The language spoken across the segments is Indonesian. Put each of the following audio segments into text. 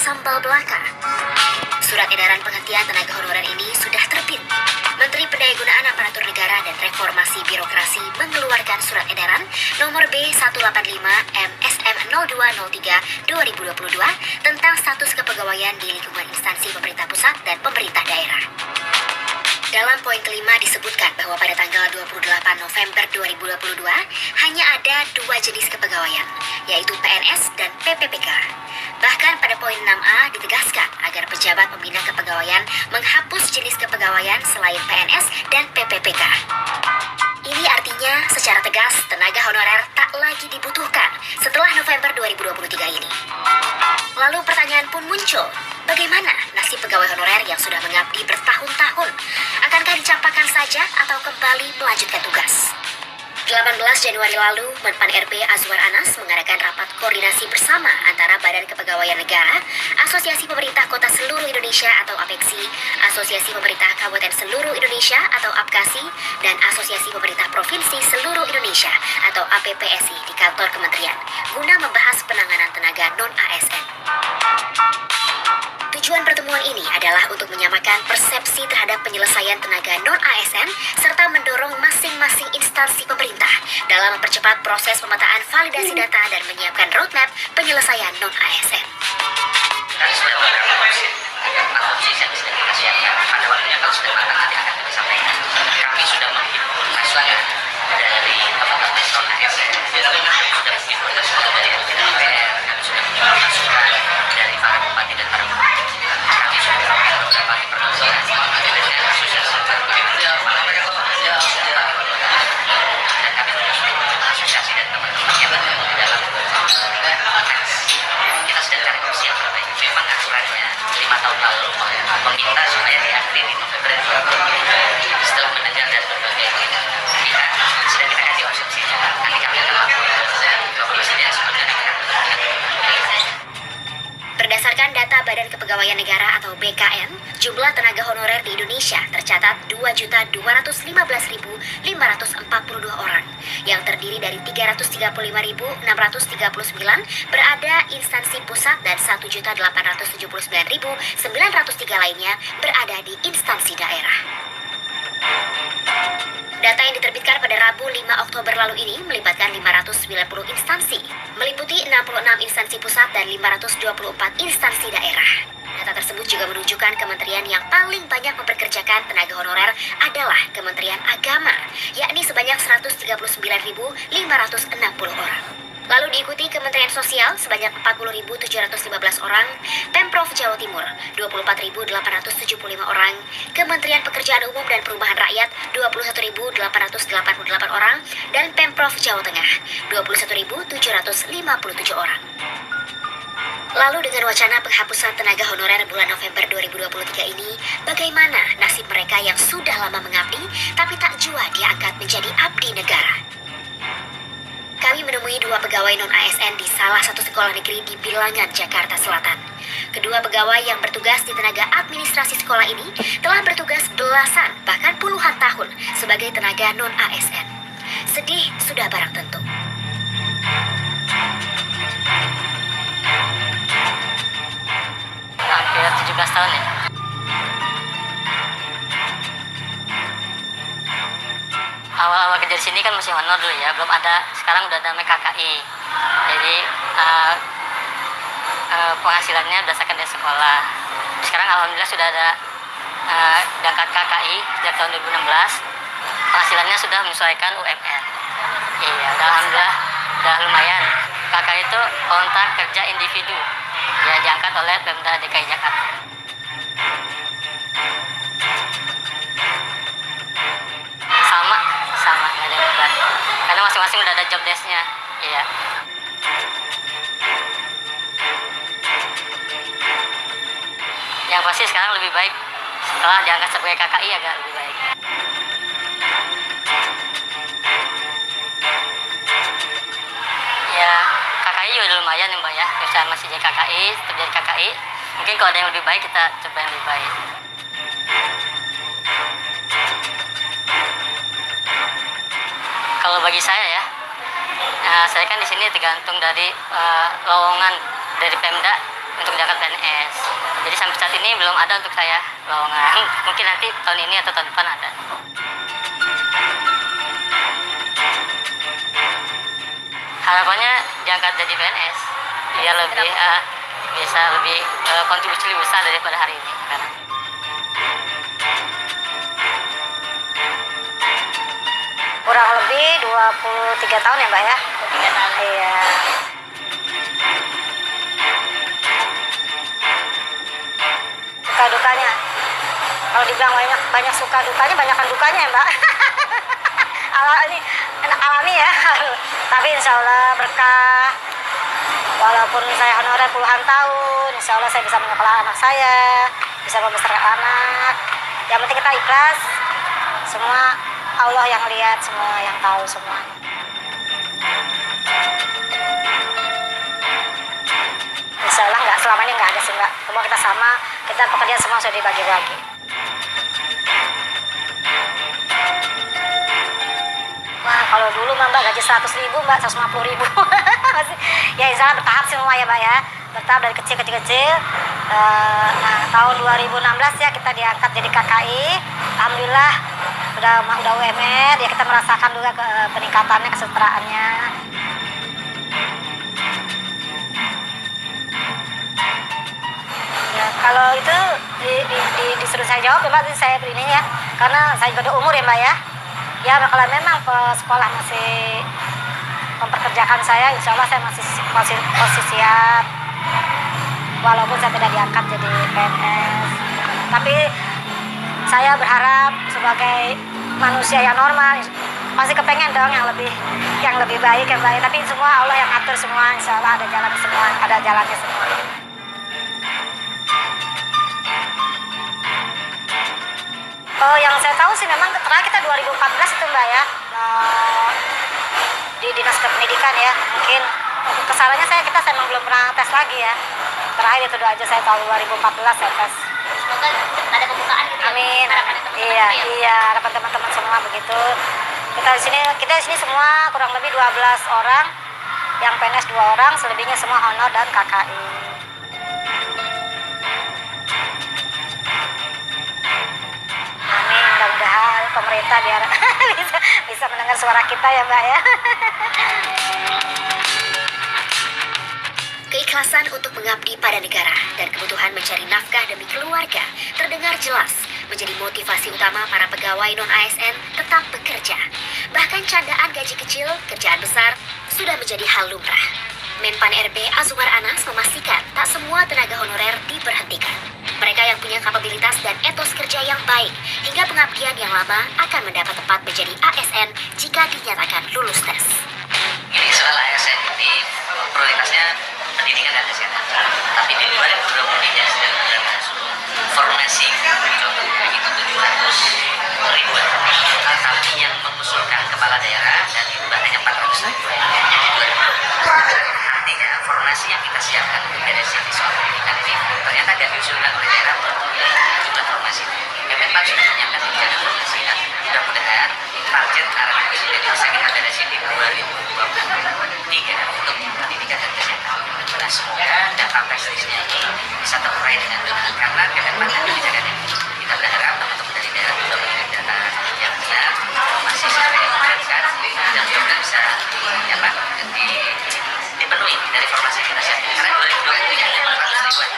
sambal belaka. Surat edaran penghentian tenaga honorer ini sudah terbit. Menteri Pendayagunaan Aparatur Negara dan Reformasi Birokrasi mengeluarkan surat edaran nomor B185 MSM 0203 2022 tentang status kepegawaian di lingkungan instansi pemerintah pusat dan pemerintah daerah. Dalam poin kelima disebutkan bahwa pada tanggal 28 November 2022 hanya ada dua jenis kepegawaian, yaitu PNS dan PPPK. Bahkan pada poin 6A ditegaskan agar pejabat pembina kepegawaian menghapus jenis kepegawaian selain PNS dan PPPK. Ini artinya secara tegas tenaga honorer tak lagi dibutuhkan setelah November 2023 ini. Lalu pertanyaan pun muncul, bagaimana nasib pegawai honorer yang sudah mengabdi bertahun-tahun? Akankah dicampakkan saja atau kembali melanjutkan tugas? 18 Januari lalu, Menpan RB Azwar Anas mengadakan rapat koordinasi bersama antara Badan Kepegawaian Negara, Asosiasi Pemerintah Kota Seluruh Indonesia atau APEKSI, Asosiasi Pemerintah Kabupaten Seluruh Indonesia atau APKASI, dan Asosiasi Pemerintah Provinsi Seluruh Indonesia atau APPSI di kantor kementerian, guna membahas penanganan tenaga non-ASN. Tujuan pertemuan ini adalah untuk menyamakan persepsi terhadap penyelesaian tenaga non-ASN serta mendorong masing-masing instansi pemerintah dalam mempercepat proses pemetaan validasi data dan menyiapkan roadmap penyelesaian non-ASN. Dan sudah beberapa opsi yang sudah kita siapkan. Pada waktunya kalau sudah matang nanti akan kami sampaikan. Kami sudah menghimpun masukan dari teman-teman non-ASN, sudah menghimpun masukan dari DPR, kami sudah menghimpun masukan dari para bupati dan para bupati. Kami sudah melakukan beberapa koordinasi dengan asosiasi dan kami juga sudah melakukan asosiasi dan teman-teman yang bergabung di dalam PES. Kita sedang cari opsi yang terbaik. Memang aturannya 5 tahun lalu meminta supaya diakhiri di November 2020. Setelah mendengar dari berbagai pihak, sedang kita kasih opsinya. Nanti kami akan lakukan opsinya sebenarnya. Berdasarkan data Badan Kepegawaian Negara atau BKN, jumlah tenaga honorer di Indonesia tercatat 2.215.542 orang, yang terdiri dari 335.639 berada instansi pusat dan 1.879.903 lainnya berada di instansi daerah. Data yang diterbitkan pada Rabu 5 Oktober lalu ini melibatkan 590 instansi, meliputi 66 instansi pusat dan 524 instansi daerah. Data tersebut juga menunjukkan kementerian yang paling banyak mempekerjakan tenaga honorer adalah Kementerian Agama, yakni sebanyak 139.560 orang. Lalu diikuti Kementerian Sosial sebanyak 40.715 orang, Pemprov Jawa Timur 24.875 orang, Kementerian Pekerjaan Umum dan Perumahan Rakyat 21.888 orang, dan Pemprov Jawa Tengah 21.757 orang. Lalu dengan wacana penghapusan tenaga honorer bulan November 2023 ini, bagaimana nasib mereka yang sudah lama mengabdi tapi tak jua diangkat menjadi abdi negara? Kami menemui dua pegawai non-ASN di salah satu sekolah negeri di Bilangan, Jakarta Selatan. Kedua pegawai yang bertugas di tenaga administrasi sekolah ini telah bertugas belasan bahkan puluhan tahun sebagai tenaga non-ASN. Sedih sudah barang tentu. Hampir 17 tahun ya. Awal-awal kerja di sini kan masih honor dulu ya, belum ada, sekarang udah ada KKI. Jadi penghasilannya berdasarkan dari sekolah. Sekarang alhamdulillah sudah ada dangkat KKI sejak tahun 2016. Penghasilannya sudah menyesuaikan UMR. Iya, alhamdulillah udah lumayan. KKI itu kontrak kerja individu, ya diangkat oleh Pemda DKI Jakarta. Sama nggak ada yang berat. Karena masing-masing udah ada job desk-nya. Iya. Yang pasti sekarang lebih baik setelah diangkat sebagai KKI agak lebih baik. Ya, KKI juga lumayan ya Mbak ya. Bisa masih jadi KKI, tetap jadi KKI. Mungkin kalau ada yang lebih baik kita coba yang lebih baik. Kalau bagi saya ya, saya kan di sini tergantung dari lowongan dari Pemda untuk diangkat PNS. ada untuk saya lowongan. Mungkin nanti tahun ini atau tahun depan ada. Harapannya diangkat jadi PNS, biar lebih bisa lebih kontribusi lebih besar daripada hari ini sekarang. Kurang lebih 23 tahun ya Mbak ya? 3 tahun. Iya. Suka dukanya. Kalau dibilang banyak suka dukanya, banyakan dukanya ya Mbak. Ini alami ya. Tapi insya Allah berkah. Walaupun saya honorer puluhan tahun, insya Allah saya bisa menyekolah anak saya, bisa membesarkan anak. Yang penting kita ikhlas. Semua Allah yang lihat, semua yang tahu semua. Insya Allah nggak, selama ini nggak ada sih Mbak. Semua kita sama, kita pekerjaan semua sudah dibagi-bagi. Wah, kalau dulu Mbak gaji 100.000 Mbak, 150.000. Ya insya Allah bertahap semua ya Mbak ya. Bertahap dari kecil. Nah tahun 2016 ya kita diangkat jadi KKI. Alhamdulillah udah UMR ya, kita merasakan juga peningkatannya, kesejahteraannya. Ya, kalau itu disuruh saya jawab ya Mbak, saya beri ini ya, karena saya juga ada umur ya Mbak ya. Ya kalau memang sekolah masih memperkerjakan saya, insya Allah saya masih siap. Walaupun saya tidak diangkat jadi PNS, tapi saya berharap sebagai manusia yang normal pasti kepengen dong yang lebih baik yang baik. Tapi semua Allah yang atur semua, insya Allah ada jalannya semua, ada jalannya semua. Oh, yang saya tahu sih memang terakhir kita 2014 itu Mbak ya, di Dinas Kependidikan ya. Mungkin kesalahannya kita memang belum pernah tes lagi ya. Terakhir itu aja saya tahu 2014 saya tes. Semoga ada pembukaan gitu ya. Amin. Iya, harapan teman-teman semua begitu. Kita di sini semua kurang lebih 12 orang, yang PNS 2 orang, selebihnya semua honor dan KKI. Amin, mudah-mudahan pemerintah biar bisa mendengar suara kita ya Mbak ya. Keikhlasan untuk mengabdi pada negara dan kebutuhan mencari nafkah demi keluarga terdengar jelas menjadi motivasi utama para pegawai non-ASN tetap bekerja. Bahkan candaan gaji kecil, kerjaan besar sudah menjadi hal lumrah. Menpan RB Azumar Anas memastikan tak semua tenaga honorer diberhentikan. Mereka yang punya kapabilitas dan etos kerja yang baik hingga pengabdian yang lama akan mendapat tempat menjadi ASN jika dinyatakan lulus tes. Ini soal ASN ini prioritasnya pendidikan dan kesehatan. Tapi di 2023 sedang berlangsung formasi itu 700 ribuan. Tapi yang mengusulkan kepala daerah dan itu hanya 400 ribuan. Artinya formasi yang kita siapkan dari sisi soal pendidikan ini ternyata tidak diusulkan oleh daerah untuk jumlah formasi. Kemenpan sudah menyiapkan rencana formasi dan mudah-mudahan target arah presiden bisa kita beresin di 2023 untuk pendidikan dan kesehatan. Nah, semoga data prestisnya ini bisa terurai dengan benar karena kemenpan dan kebijakan ini kita berharap teman-teman dari daerah juga memiliki data yang benar, masih sesuai dengan pendidikan dan juga bisa dipenuhi dari formasi yang kita siapkan karena 2023 ada 400 ribuan.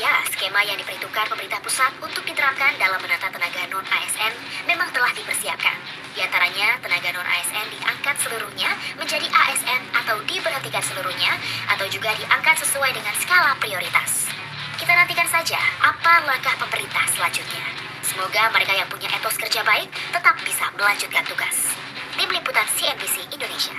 Ya, skema yang diperhitungkan pemerintah pusat untuk diterapkan dalam menata tenaga non-ASN memang telah dipersiapkan. Di antaranya, tenaga non-ASN diangkat seluruhnya menjadi ASN atau diberhentikan seluruhnya, atau juga diangkat sesuai dengan skala prioritas. Kita nantikan saja apa langkah pemerintah selanjutnya. Semoga mereka yang punya etos kerja baik tetap bisa melanjutkan tugas. Tim Liputan CNBC Indonesia.